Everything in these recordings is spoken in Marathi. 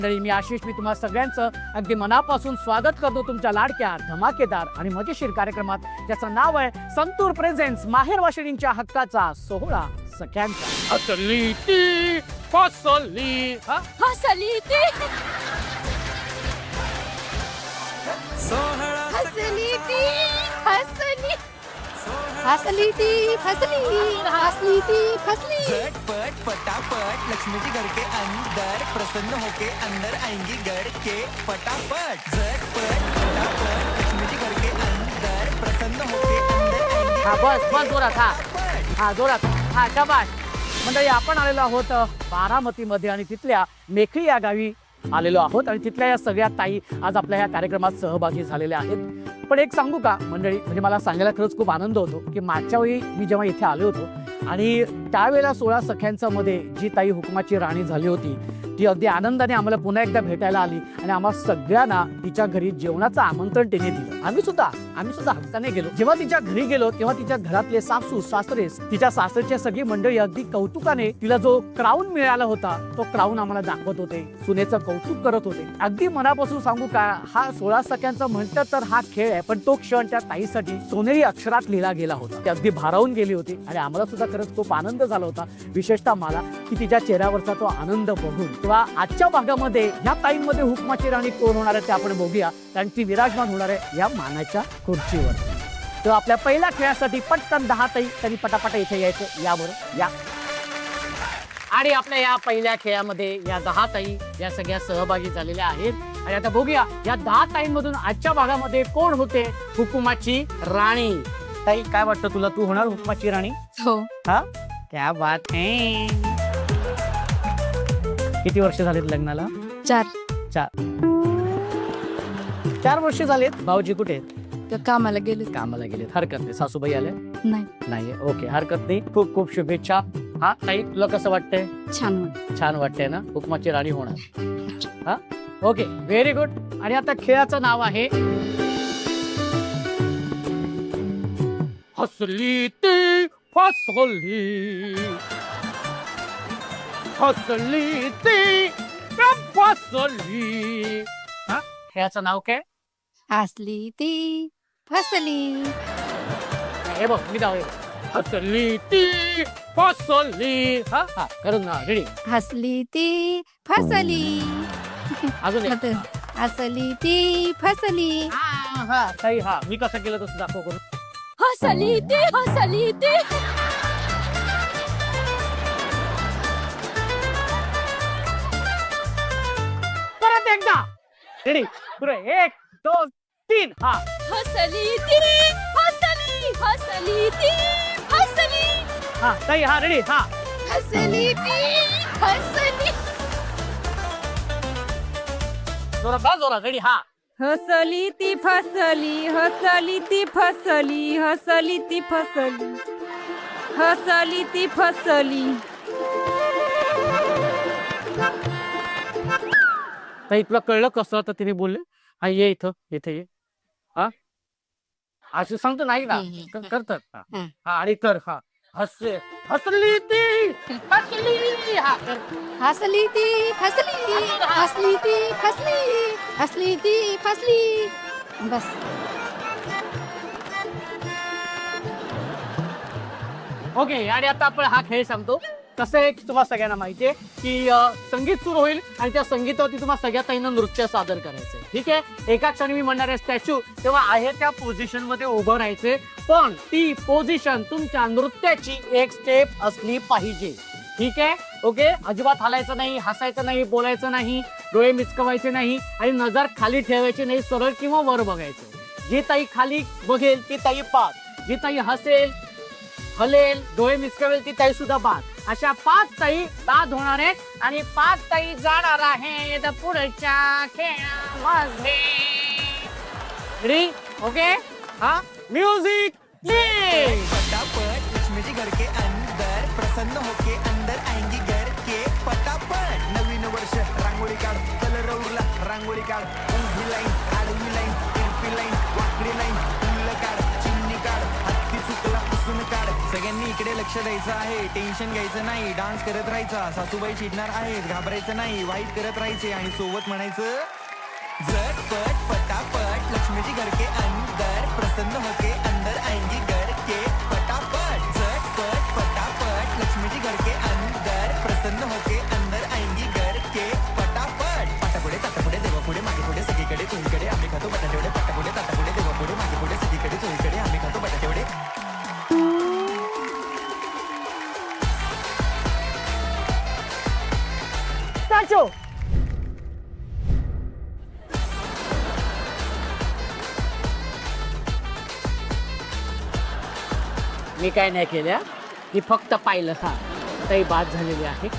मी आशिष मी तुम्हा सगळ्यांचं अगदी मनापासून स्वागत करतो तुमच्या लाडक्या धमाकेदार आणि मजेशीर कार्यक्रमात, ज्याचं नाव आहे संतूर प्रेझेंट्स माहेर वाशिणींच्या हक्काचा सोहळा सख्यांचा. हसली ती फसली हसली ती हसली ती हसली हसली ती फसली हसली ती फसली. झटपट पटापट लक्ष्मी जी घर के अंदर प्रसन्न होके अंदर आएंगी घर के पटापट. झटपट पटापट लक्ष्मी जी घर के अंदर प्रसन्न होके अंदर आएंगी. हा बस जोरात. हा जोरात. हा शाबाश. मंडळी, आपण आलेलो आहोत बारामतीमध्ये आणि तिथल्या मेखळी या गावी आलेलो आहोत आणि तिथल्या या सगळ्या ताई आज आपल्या ह्या कार्यक्रमात सहभागी झालेल्या आहेत. पण एक सांगू का मंडळी, म्हणजे मला सांगायला खरंच खूप आनंद होतो की मागच्या वेळी मी जेव्हा इथे आलो होतो आणि त्यावेळेला 16 सख्यांच्या मध्ये जी ताई हुकुमाची राणी झाली होती ती अगदी आनंदाने आम्हाला पुन्हा एकदा भेटायला आली आणि आम्हा सगळ्यांना तिच्या घरी जेवणाचं आमंत्रण तिने दिलं. आम्ही सुद्धा हक्काने गेलो. जेव्हा तिच्या घरी गेलो तेव्हा तिच्या घरातले सासू सासरे, तिच्या सासरच्या सगळी मंडळी अगदी कौतुकाने तिला जो क्राऊन मिळाला होता तो क्राऊन आम्हाला दाखवत होते, सुनेचं कौतुक करत होते. अगदी मनापासून सांगू का, हा 16 सख्यांचा म्हणतात तर हा खेळ आहे, पण तो क्षण त्या ताईसाठी सोनेरी अक्षरात लिहिला गेला होता. ती अगदी भारावून गेली होती आणि आम्हाला सुद्धा खरंच खूप आनंद झाला होता, विशेषतः मला, की तिच्या चेहऱ्यावरचा तो आनंद बघून. तेव्हा आजच्या भागामध्ये ह्या ताईंमध्ये हुकमाची राणी कोण होणार आहे ते आपण बघूया, कारण ती विराजमान होणार आहे या मानाच्या खुर्चीवर. तेव्हा आपल्या पहिल्या खेळासाठी पटकन 10 ताई त्यांनी पटापट इथे यायचं. या बरं या. आणि आपल्या या पहिल्या खेळामध्ये या 10 ताई या सगळ्या सहभागी झालेल्या आहेत. आणि आता बघूया या 10 ताईंमधून आजच्या भागामध्ये कोण होते हुकुमाची राणी. ताई, काय वाटतं तुला, तू होणार हुकुमाची राणी? हो. हा, क्या बात है. किती वर्ष झालेत लग्नाला? 4 वर्ष झालेत. भाऊजी कुठे आहेत? कामाला गेले. कामाला गेलेत. हरकत नाही. सासूबाई आले नाही. ओके, हरकत नाही. खूप खूप शुभेच्छा. हा ताई, तुला कसं वाटतंय? छान वाटतंय ना, हुकुमाची राणी होणार. हा, ओके, व्हेरी गुड. आणि आता खेळाचं नाव आहे हसली ती फसली हसली ती फसली. खेळाचं नाव काय? हसली ती फसली. हे बघ, मी नाव हसली ती फसली हा हा करून ना. रेडी. हसली ती फसली. अजून एक. हसली ती फसली. हा ताई, हा मी कसं केलं तसं दाखव करून. हसली ती हसली ती. परत एकदा. रेडी. पुढे 1 2 3. हा. हसली ती हसली हसली ती हसली. हा ताई, हा रेडी. हा. हसली ती हसली. जोरात रेडी. हा. हसली ती फसली हसली ती फसली हसली ती फसली हसली ती फसली. ताई, तुला कळलं कसं आता तिने बोलले? हा, ये इथे ये. हा, असं सांगतो नाही का? करतात. हा आणि कर. हा, हसली ती फसली. हा कर. हसली ती फसली हसली ती फसली हसली ती फसली. बस. ओके. आणि आता आपण हा खेळ सांगतो. कसं आहे की तुम्हाला सगळ्यांना माहिती आहे की संगीत सुरू होईल आणि त्या संगीतावरती तुम्हाला सगळ्या ताईंना नृत्य सादर करायचंय. ठीक आहे. एका क्षणी मी म्हणणार आहे स्टॅच्यू, तेव्हा आहे त्या पोझिशन मध्ये उभं राहायचे, पण ती पोझिशन तुमच्या नृत्याची एक स्टेप असली पाहिजे. ठीक आहे. ओके. अजिबात हालायचं नाही, हसायचं नाही, बोलायचं नाही, डोळे मिचकवायचे नाही आणि नजर खाली ठेवायची नाही, सरळ किंवा वर बघायचं. जी ताई खाली बघेल ती ताई पाच, जी ताई हसेल, हलेल, डोळे मिचकावेल ती ताई सुद्धा बाद. अशा 5 ताई बाद होणार आहेत आणि 5 ताई जाणार आहेत पुढच्या खेळामध्ये. रेडी? ओके. हा, म्युझिक प्लीज. पटापट लक्ष्मी जी घर के अंदर प्रसन्न होके अंदर आएंगी घर के पटापट. नवीन वर्ष रांगोळी काढ, कलर उरला रांगोळी काढ, उभी लाईन आडवी लाईन तिरपी लाईन वाकडी लाईन, फुल काढ, चिमणी काढ, हत्ती चुकला पुसून काढ. सगळ्यांनी इकडे लक्ष द्यायचं आहे, टेन्शन घ्यायचं नाही, डान्स करत राहायचा, सासूबाई चिडणार आहेत, घाबरायचं नाही, वाईट करत राहायचे आणि सोबत म्हणायचं झटपट पटापट लक्ष्मीजी घर के अंदर प्रसन्न होके अंदर आएंगी घर के पटापट झटपट पटापट लक्ष्मीजी घर के अंदर प्रसन्न होके अंदर आएंगी घर के पटापट पाटापुढे ताटापुढे देवापुढे मागे पुढे सगळीकडे चोहीकडे आम्ही खातो बटाटेवडे पाटापुढे ताटापुढे देवापुढे मागे पुढे सगळीकडे चोहीकडे आम्ही खातो बटाटेवडे स्टार्ट. मी काय नाही केल्या, मी फक्त पाहिलं. हा काही बाद झालेली आहे.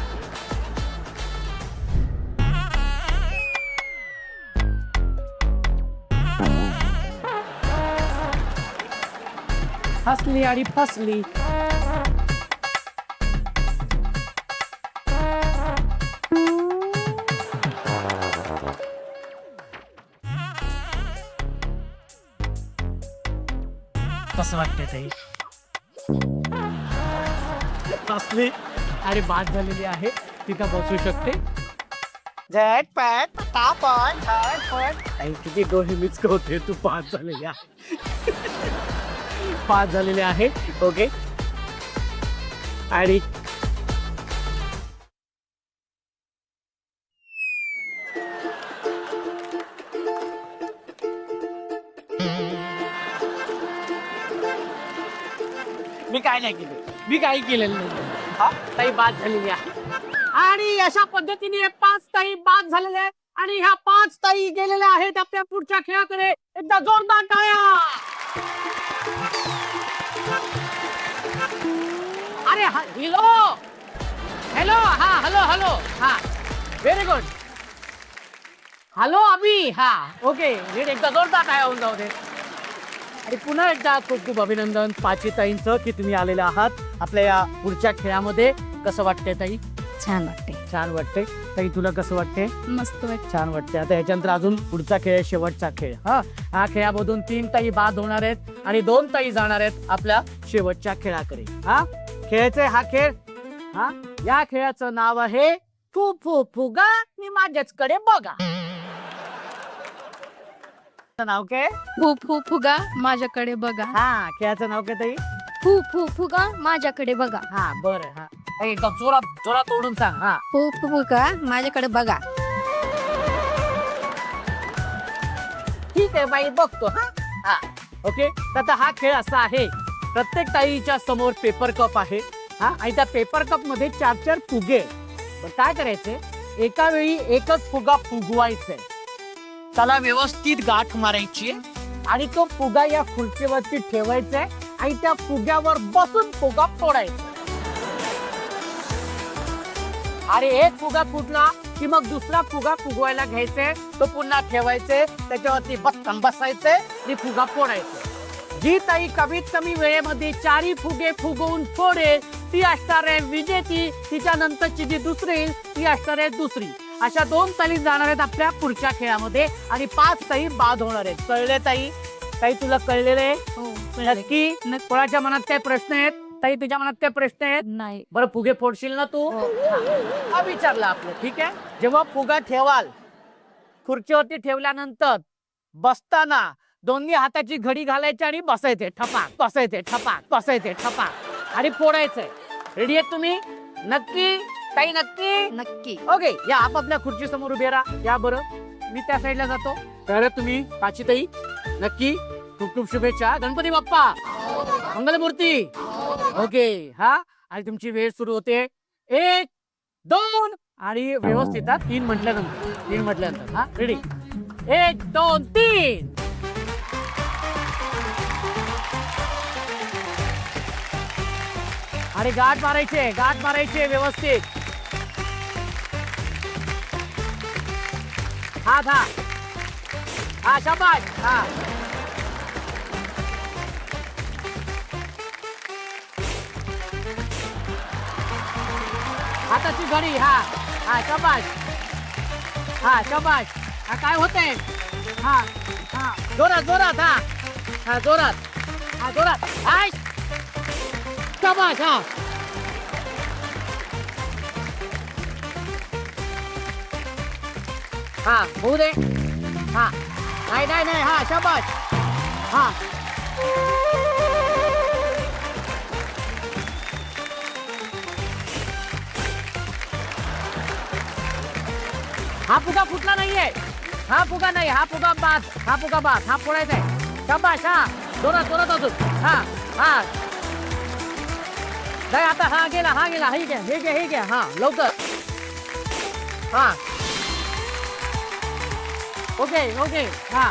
हसली आणि फसली. कसं वाटतंय ताई? फसली आणि बाद झालेली आहे. तिथं बसू शकते. झटपट पटापट झटपट. ताई किती डोळे मिचक होते. तू बाद झालेली आहे. पाच झालेले आहे. ओके. आणि मी काय नाही केलं. मी काही केलेलं नाही. हा ताई बाद झालेली आहे. आणि अशा पद्धतीने 5 ताई बाद झालेल्या आहेत. आणि ह्या 5 ताई गेलेल्या आहेत आपल्या पुढच्या खेळाकडे. एकदा जोरदार टाळ्या. अरे हॅलो हॅलो. हा हॅलो हॅलो. हा व्हेरी गुड. हॅलो अभि. हा ओके. एकदा जोरदार टाळ्या होऊन जाऊ दे. आणि पुन्हा एकदा खूप खूप अभिनंदन पाचीताईंचं की तुम्ही आलेला आहात आपल्या या पुढच्या खेळामध्ये. कसं वाटतंय ताई? छान वाटते. छान वाटते. ताई तुला कसं वाटते? मस्त वाटते. छान वाटते. आता ह्याच्यानंतर अजून पुढचा खेळ आहे, शेवटचा खेळ. हा खेळामधून 3 ताई बाद होणार आहेत आणि 2 ताई जाणार आहेत आपल्या शेवटच्या खेळाकडे. हा खेळाचे हा खेळ. हा या खेळाचं नाव आहे फू फू फुगा मी माझ्याचकडे बघा. नाव काय? फू फू फुगा माझ्याकडे बघा. हा खेळाचं नाव काय ताई? फू फू फुगा माझ्याकडे बघा. हा बरं. हा एकदम जोरात जोरात ओढून सांग. हा फू फू फुगा माझ्याकडे बघा. ठीक आहे बाई बघतो. हा ओके. तर आता हा खेळ असा आहे, प्रत्येक ताईच्या समोर पेपर कप आहे. हा आणि त्या पेपर कप मध्ये 4-4 फुगे. काय करायचे? एका वेळी एकच फुगा फुगवायचा. त्याला व्यवस्थित गाठ मारायची आणि तो फुगा या खुर्चीवरती ठेवायचा आणि त्या फुग्यावर बसून फुगा फोडायचा. आणि एक फुगा फुटला की मग दुसरा फुगा फुगवायला घ्यायचे, तो पुन्हा ठेवायचे, त्याच्यावरती बसकन बसायचे आणि फुगा फोडायचे. जी ताई कमीत कमी वेळेमध्ये 4 फुगे फुगवून फोडेल ती असणार आहे विजेती. तिच्या नंतरची जी दुसरी येईल ती असणार आहे दुसरी. अशा 2 ताई जाणार आहेत आपल्या पुढच्या खेळामध्ये आणि 5 ताई बाद होणार आहेत. कळले ताई? ताई तुला कळलेले? नक्की? कोणाच्या मनात काय प्रश्न आहेत? ताई तुझ्या मनात काय प्रश्न आहेत? नाही. बरं फुगे फोडशील ना तू? हा विचारला आपलं. ठीक आहे. जेव्हा फुगा ठेवाल खुर्चीवरती ठेवल्यानंतर बसताना दोन्ही हाताची घडी घालायची आणि बसायचे ठपाक, बसायचे ठपाक, बसायचे ठपाक आणि फोडायचंय. रेडी आहेत तुम्ही? नक्की ताई? नक्की? नक्की. ओके. या आपापल्या खुर्ची समोर उभे राहा. या बरं मी त्या साईडला जातो. तर तुम्ही पाची ताई नक्की. खूप खूप शुभेच्छा. गणपती बाप्पा मंगलमूर्ती. ओके. हा आणि तुमची वेळ सुरू होते. 1 2 आणि व्यवस्थित 3 म्हटल्यानंतर. 3 म्हटल्यानंतर. हा रेडी? 1 2 3. आणि गाठ मारायचे, गाठ मारायचे व्यवस्थित. हात. हा शाबाश. हा हाताची घडी. हा शाबाश. हा शाबाश. हा काय होतंय? हा जोरात जोरात. हा जोरात. हा जोरात. शाबाश हा हा होऊ दे. हा नाही नाही नाही हा शाबाश. हा हा फुगा फुटला नाहीये. हा फुगा नाही. हा फुगा बाद. हा फुगा बाद. हा फोडायचा आहे. शाबाश. हा जोरात जोरात अजून. हा हा नाही आता. हा गेला. हा गेला. हे घ्या हे घ्या हे घ्या. हा लवकर. हा ओके ओके. हा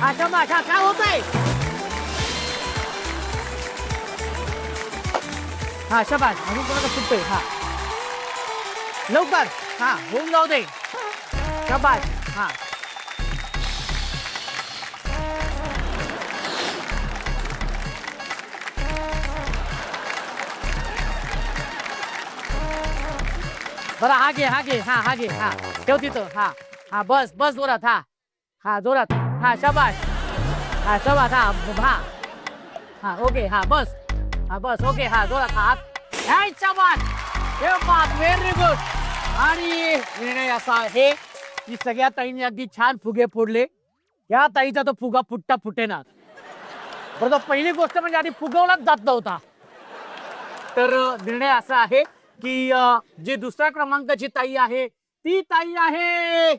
हा शाबाश. हा काय होत आहे. हा शाबाश. अजून कोणाला फुटतोय. हा लवकर. हा होऊन जाऊ दे. शाबाश. हा बरं हा घे हा घे. हा हा घे. हा ठेव तिथं. हा हा बस बस जोरात. हा हा जोरात. हा शाबाश. हा शाबाश. हा हा हा ओके. हा बस. हा बस ओके. हा जोरात. हा शाबाश. हे बात व्हेरी गुड. आणि निर्णय असा आहे की सगळ्या ताईंनी अगदी छान फुगे फोडले. या ताईचा तो फुगा फुटता फुटेना. बरं पहिली गोष्ट म्हणजे आधी फुगवलाच जात नव्हता. तर निर्णय असा आहे की जी दुसऱ्या क्रमांकाची ताई आहे ती ताई आहे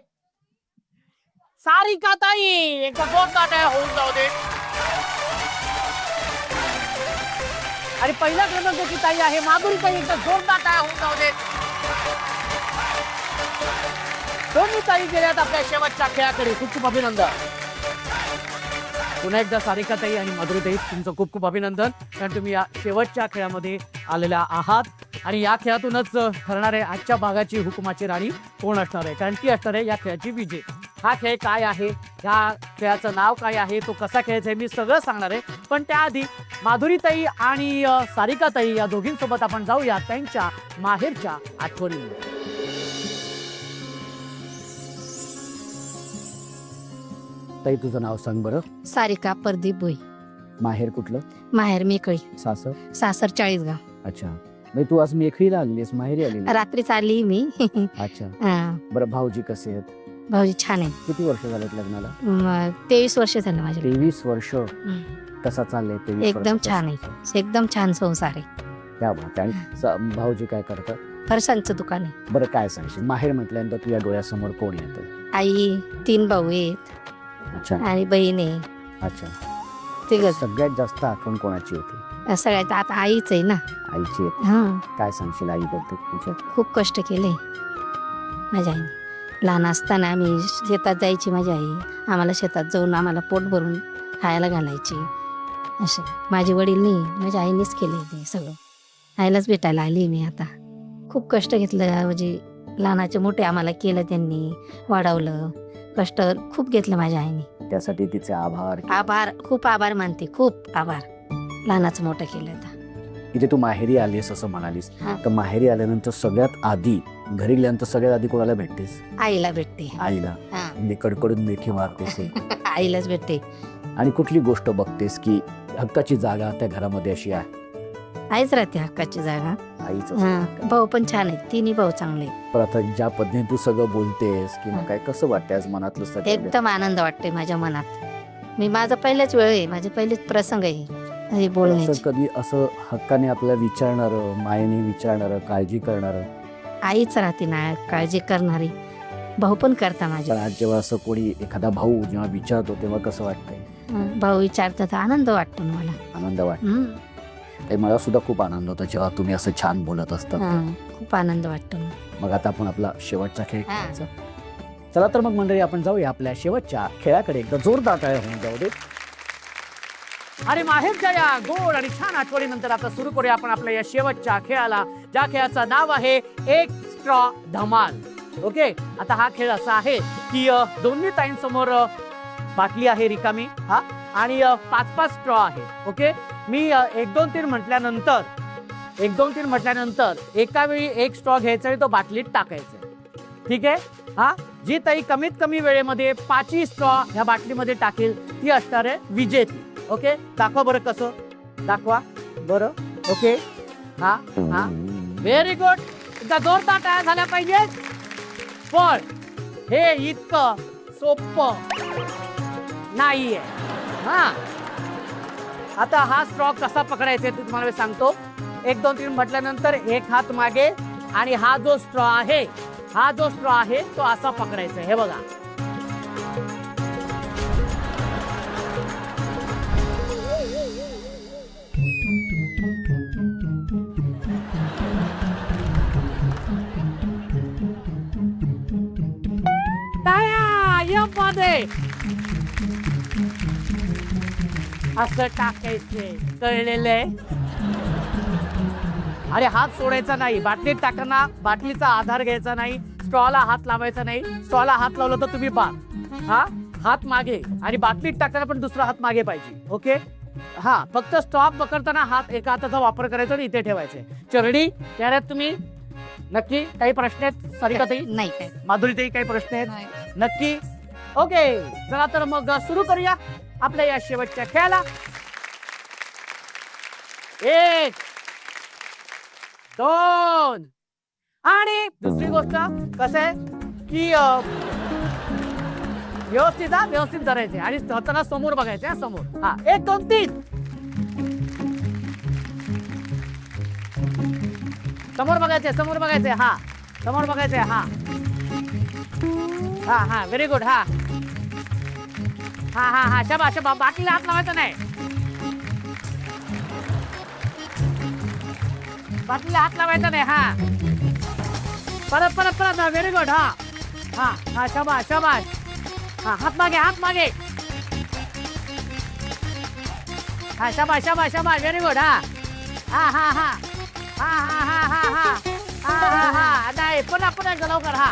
सारिका ताई. एकदा जोरदार टाळ्या होऊन जाऊ दे. आणि पहिल्या क्रमांकाची ताई आहे माधुरी ताई. एकदा जोरदार टाळ्या होऊन जाऊ दे. दोन्ही ताई गेल्यात आपल्या शेवटच्या खेळाकडे. खूप खूप अभिनंदन. पुन्हा एकदा सारिका ताई आणि माधुरी ताई तुमचं खूप खूप अभिनंदन. कारण तुम्ही या शेवटच्या खेळामध्ये आलेल्या आहात. आणि या खेळातूनच ठरणार आहे आजच्या भागाची हुकुमाची राणी कोण असणार आहे. कारण ती असणार आहे या खेळाची विजय. हा खेळ काय आहे, ह्या खेळाचं नाव काय आहे, तो कसा खेळायचा आहे मी सगळं सांगणार आहे. पण त्याआधी माधुरी ताई आणि सारिका ताई या दोघींसोबत आपण जाऊया त्यांच्या माहेरच्या आठवणींमध्ये. ताई तुझं नाव सांग बरं. सारिका प्रदीप भोई. माहेर कुठलं. माहेर मेकळी. सासर. सासर 40गाव. अच्छा. म्हणजे तू आज मेखळीला आलेलीस, माहेरी आलेली. रात्रीच आली मी. अच्छा. हा. बरं भाऊजी कसे आहेत. भाऊजी छान आहे. किती वर्ष झालेत लग्नाला. 23 वर्ष झालं माझ्या. 23 वर्ष. कसा चाललंय 23 एकदम छान आहे. एकदम छान संसार आहे. त्या बात. आणि भाऊजी काय करतात. फरसांचं दुकान आहे. बरं काय सांगशील माहेर म्हटल्यानंतर तुझ्या डोळ्यासमोर कोण येतं. आई, 3 भाऊ आहेत. अच्छा. आणि बहीण आहे. अच्छा. तिघच. सगळ्यात जास्त आठवण कोणाची होती. सगळ्यात आता आईच आहे ना. आईची आहे. हा. काय सांगशील आईबद्दल तुझ्या. खूप कष्ट केले माझ्या आईने. लहान असताना आम्ही शेतात जायची माझी आई. आम्हाला शेतात जाऊन आम्हाला पोट भरून खायला घालायची. असे माझे वडील नाही, माझ्या आईनेच केले ते सगळं. आईलाच भेटायला आली मी आता. खूप कष्ट घेतलं म्हणजे लहानाचे मोठे आम्हाला केलं त्यांनी. वाढवलं. कष्ट खूप घेतलं माझ्या आईने. त्यासाठी तिचे आभार. आभार. खूप आभार मानते. खूप आभार. लहानाचं मोठं केलं आता. इथे तू माहेरी आलीस असं म्हणालीस. हा. तर माहेरी आल्यानंतर सगळ्यात आधी घरी गेल्यानंतर सगळ्यात आधी कोणाला भेटतेस. आईला भेटते. आईला. हा. म्हणजे कडकडून मिठी मारतेस. आईलाच भेटते. आणि कुठली गोष्ट बघतेस की हक्काची जागा त्या घरामध्ये अशी आहे. आईच राहते हक्काची जागा. आईच. हा. भाऊ पण छान आहेत. 3 भाऊ चांगले आहेत. पण आता ज्या पद्धतीने तू सगळं बोलतेस की काय कसं वाटतंय आज मनातलं सगळं. एकदम आनंद वाटते माझ्या मनात. मी माझा पहिलाच वेळ आहे. माझे पहिलेच प्रसंग आहे हे बोलण्याची. असं कधी असं हक्काने आपल्याला विचारणारं, मायेने विचारणारं, काळजी करणारं. आईच राहते ना काळजी करणारी. भाऊ पण करता माझे. पण आज जेव्हा असं कोणी एखादा भाऊ जेव्हा विचारतो तेव्हा कसं वाटतंय. भाऊ विचारतात आनंद वाटतो ना मला. आनंद वाटतो. ते मला सुद्धा खूप आनंद होता जेव्हा तुम्ही असं छान बोलत असता. खूप आनंद वाटतो. मग आता आपण आपला शेवटचा खेळ हा. खेळायचा. चला तर मग मंडळी आपण जाऊया आपल्या शेवटच्या खेळाकडे. एकदा जोरदार टाळ्या होऊन जाऊ दे. आणि माहेरच्या या गोड आणि छान आठवणीनंतर आता सुरू करूया आपण आपल्या या शेवटच्या खेळाला, ज्या खेळाचं नाव आहे एक स्ट्रॉ धमाल. ओके. आता हा खेळ असा आहे की दोन्ही ताईंसमोर बाटली आहे रिकामी. हा. आणि 5-5 स्ट्रॉ आहे. ओके. मी 1 2 3 म्हटल्यानंतर 1 2 3 म्हटल्यानंतर एका वेळी एक स्ट्रॉ घ्यायचा आणि तो बाटलीत टाकायचा. ठीक आहे. हा. जी ताई कमीत कमी वेळेमध्ये 5 स्ट्रॉ ह्या बाटलीमध्ये टाकेल ती असणार आहे विजेती. ओके. दाखवा बरं कसं. दाखवा बरं. ओके. हा हा व्हेरी गुड. एकदा जोरदार टाळ्या झाल्या पाहिजे. पण हे इतकं सोपं नाहीये. हा आता हा स्ट्रॉ कसा पकडायचा ते तुम्हाला मी सांगतो. 1 2 3 म्हटल्यानंतर एक हात मागे आणि हा जो स्ट्रॉ आहे तो असा पकडायचा. हे बघा. मध्ये असं टाकायचे. कळलेलं आहे. अरे हात सोडायचा नाही. बाटलीत टाकताना बाटलीचा आधार घ्यायचा नाही. स्ट्रॉला हात लावायचा नाही. स्ट्रॉला हात लावला तर तुम्ही बाद. हा हात मागे आणि बाटलीत टाकताना पण दुसरा हात मागे पाहिजे. ओके. हा फक्त स्टॉप पकडताना हात एका हाताचा वापर करायचा आणि इथे ठेवायचे. चरडी त्याच्यात तुम्ही नक्की काही प्रश्न आहेत? सारिकाताई, नाही काय माधुरीताई, काही प्रश्न आहेत? नाही. नक्की. ओके चला तर मग सुरू करूया आपल्या या शेवटच्या खेळाला. 1 2 आणि दुसरी गोष्ट कसं आहे की व्यवस्थित धरायचे आणि स्वतःला समोर बघायचे. समोर. हा 1 2 3 समोर बघायचे. हा समोर बघायचे. हा व्हेरी गुड. हा शाबास. बाटलीला हात लावायचा नाही. हा परत व्हेरी गुड. हा शाबास. हा हात मागे. हा शाबास व्हेरी गुड. नाही पुन्हा एकदा लवकर. हा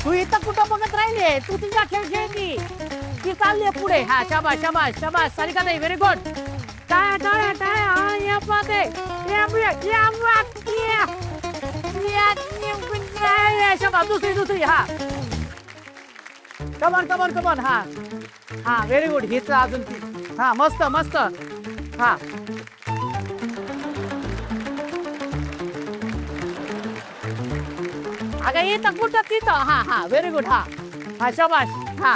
तू इथं कुठं बघत राहिले? तू तुझ्या खेळ खेळती ती चालली पुढे. हा शाबास. सारिकाताई व्हेरी गुड. दुसरी. हा कमॉन. हा व्हेरी गुड. हीच अजून ती. हा मस्त. हा अगं येतं कुठं तिथं. हा व्हेरी गुड. हा शाबास. हा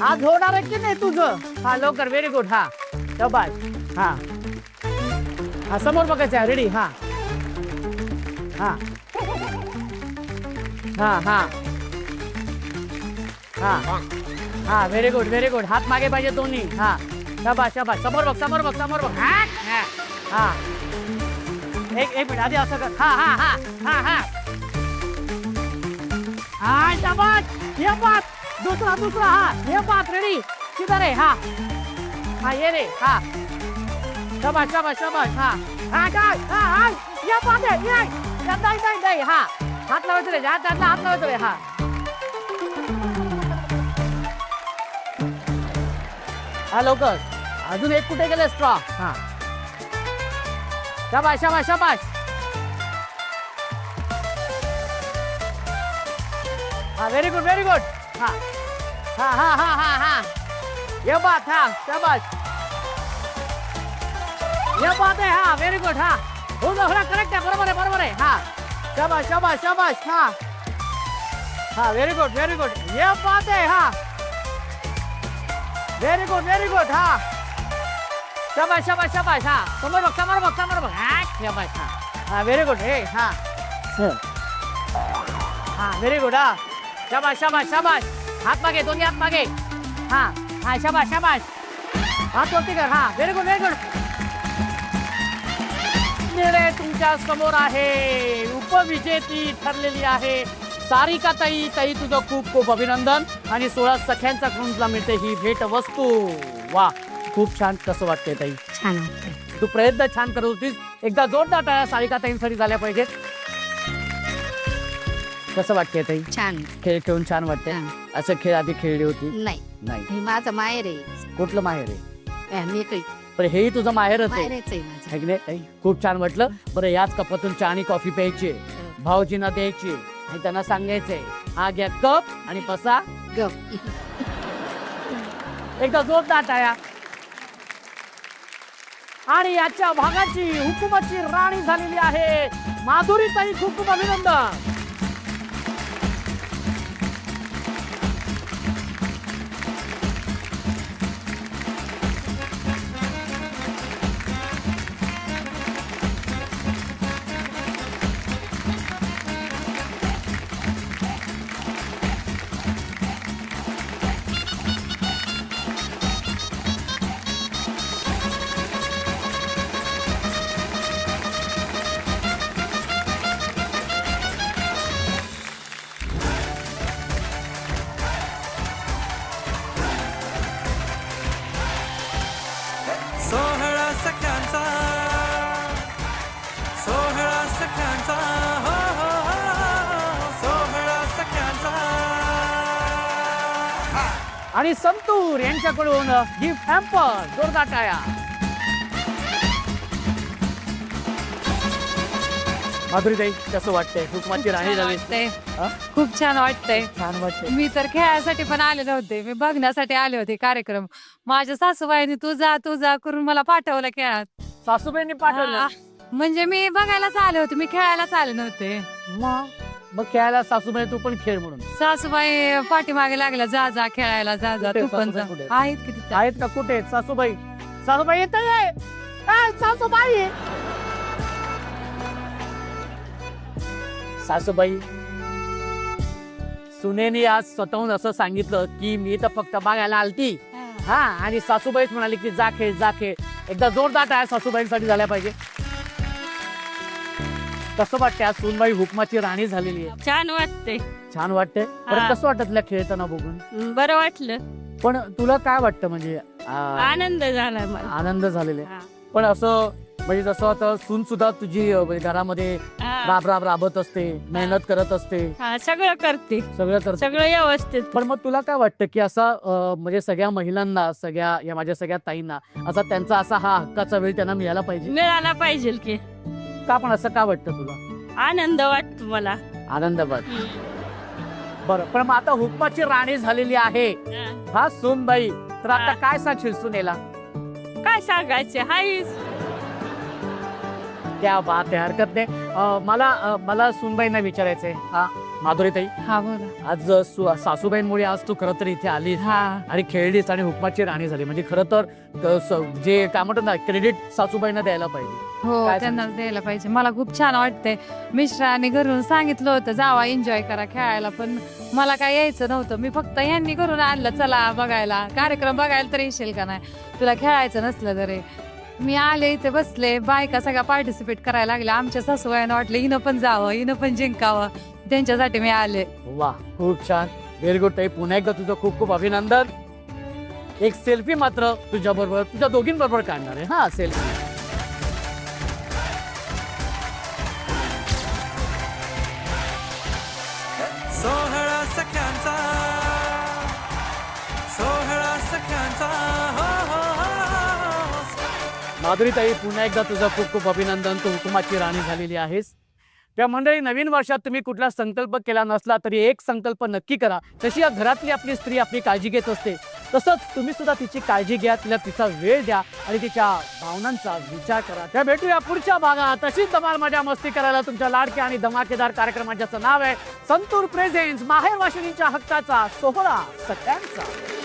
हात होणार आहे की नाही तुझं? हा लवकर. Very good. हा शाबास. हा समोर बघायचं. रेडी. हा व्हेरी गुड. हात मागे पाहिजे दोन्ही. हा शाबास. समोर बघ. हा एक मिनिट आधी असं कर. हा शाबास. ये बात दुसरा. हा ये बात. रेडी. किधर आहे? हा ये रे. हा शाबास. हा काय ये बात आहे. ये हा हात लावायचं रे. हात लावायचं रे. हा लवकर. अजून एक कुठे गेले? स्ट्रॉ. हा शाबास. हा व्हेरी गुड. हा ये बात. हा शाबास. ये बात आहे. हा व्हेरी गुड. हा हो करेक्ट आहे. बरोबर आहे. हा शाबास. हा व्हेरी गुड. ये बात आहे. हा व्हेरी गुड. हा शाबास. हा समोर बघ. शाबास. हा व्हेरी गुड. हे हा व्हेरी गुड. हा शाबास. हात मागे. दोन्ही हात मागे. हा शाबास. हात वरती कर. हा व्हेरी गुड. निर्णय तुमच्या समोर आहे. उपविजेती ठरलेली आहे सारिकाताई. तुझं खूप अभिनंदन. आणि 16 सख्यांचा तुला मिळते ही भेट वस्तू. वा खूप छान. कसं वाटतंय ताई? छान वाटतंय. तू प्रयत्न छान करत होतीस. एकदा जोरदार टाळ्या सारिकाताईंसाठी झाल्या पाहिजेत. कसं वाटतंय ताई? छान. खेळ खेळून छान वाटतंय. असं खेळ आधी खेळली होती? नाही. नाही. माझं माहेर आहे. कुठलं माहेर आहे? मी काही पण हेही तुझं माहेरच आहे. माहेरच आहे माझं. है की नाही ताई? खूप छान वाटलं. बरं याच कपातून चहा आणि कॉफी प्यायची. भाऊजींना द्यायची आणि त्यांना सांगायचंय हा घ्या कप आणि बसा गप. एकदा जोरदार टाळ्या. आणि याच्या भागाची हुकुमाची राणी झालेली आहे माधुरीताई. खूप खूप अभिनंदन. सोहळा सख्यांचा सोहळा सख्यांचा हो हो हो सोहळा सख्यांचा. आणि संतूर यांच्याकडून गिफ्ट हॅम्पर. जोरदार टाळ्या. माधुरीताई कसं वाटतंय हुकुमाची राणी झाली? हा? खूप छान वाटतंय. छान वाटतंय. मी तर खेळायसाठी पण आले नव्हते, मी बघण्यासाठी आले होते कार्यक्रम. माझ्या सासूबाईंनी तू जा करून मला पाठवलं खेळात. सासूबाईंनी पाठवलं? म्हणजे मी बघायलाच आले होते, मी खेळायलाच आले नव्हते. मग खेळायला सासूबाई तू पण खेळ म्हणून. सासूबाई पाठीमागे लागल्या, जा खेळायला, जा कुठे तू पण जा. सासूबाई कुठे? आहेत की तिथं. आहेत का? कुठे आहेत सासूबाई? सासूबाई येत आहे. सासूबाई सासूबाई सुनेनी आज स्वतःहून असं सांगितलं की मी तर फक्त बघायला आलती. हा आणि सासूबाईच म्हणाली की जा खेळ. एकदा जोरदार आहे सासूबाईंसाठी झाल्या पाहिजे. कसं वाटतंय आज सूनबाई हुकमाची राणी झालेली आहे? छान वाटते. छान वाटतंय. हा. कसं वाटत तुला खेळताना बघून? बरं वाटलं, पण तुला काय वाटतं म्हणजे आनंद झाला मला. आनंद झालेला आहे. पण असं म्हणजे जसं आता सून सुद्धा तुझी म्हणजे घरामध्ये राबत असते, मेहनत करत असते, सगळं करते, सगळं करते. सगळं व्यवस्थित. पण मग तुला काय वाटतं की असा म्हणजे सगळ्या महिलांना, सगळ्या या माझ्या सगळ्या ताईंना असा त्यांचा असा हा हक्काचा वेळ त्यांना मिळाला पाहिजे मिळाला पाहिजे की? का? पण असं का वाटतं तुला? आनंद वाटतो मला. आनंद बरं. पण मग आता हुकमाची राणी झालेली आहे हा सूनबाई, तर आता काय सांगशील सुनेला? काय सांगायचे? हायच. त्या बात आहे, हरकत नाही. मला सूनबाईंना विचारायचंय. हा माधुरीताई, हा बोला. आज सासूबाईंमुळे आज तू खरं तर इथे आलीस हा आणि खेळलीस आणि हुकमाची राणी झाली. म्हणजे खरं तर जे काय म्हणतात ना, क्रेडिट सासूबाईंना द्यायला पाहिजे. हो, काय त्यांनाच द्यायला पाहिजे. मला खूप छान वाटतंय. मिश्राने घरून सांगितलं होतं जावा एन्जॉय करा खेळायला, पण मला काय यायचं नव्हतं. मी फक्त यांनी घरून आणलं, चला बघायला कार्यक्रम बघायला तर येशील का नाही, तुला खेळायचं नसलं तरी. मी आले इथे बसले, बायका सगळ्या पार्टिसिपेट करायला लागल्या. आमच्या सासूबाईंना वाटलं हिनं पण जावं, हिनं पण जिंकावं, त्यांच्यासाठी मी आले. वा, खूप छान, व्हेरी गुड ताई. पुन्हा एकदा तुझं खूप खूप अभिनंदन. एक सेल्फी मात्र तुझ्या बरोबर, तुझ्या दोघींबरोबर काढणार आहे. हा सेल्फी. सोहळा सख्यांचा सोहळा सख्यांचा हो हो हो. माधुरीताई, पुन्हा एकदा तुझं खूप खूप अभिनंदन. तू हुकुमाची राणी झालेली आहेस. त्या मंडळी, नवीन वर्षात तुम्ही कुठला संकल्प केला नसला तरी एक संकल्प नक्की करा. तशी या घरातली आपली स्त्री आपली काळजी घेत असते, तसंच तुम्ही सुद्धा तिची काळजी घ्या, तिला तिचा वेळ द्या आणि तिच्या भावनांचा विचार करा. त्या भेटूया पुढच्या भागात. तशीच धमाल मजा मस्ती करायला तुमच्या लाडक्या आणि धमाकेदार कार्यक्रमाचं नाव आहे संतूर प्रेझेंट्स माहेर वाशिनीच्या हक्काचा सोहळा सगळ्यांचा.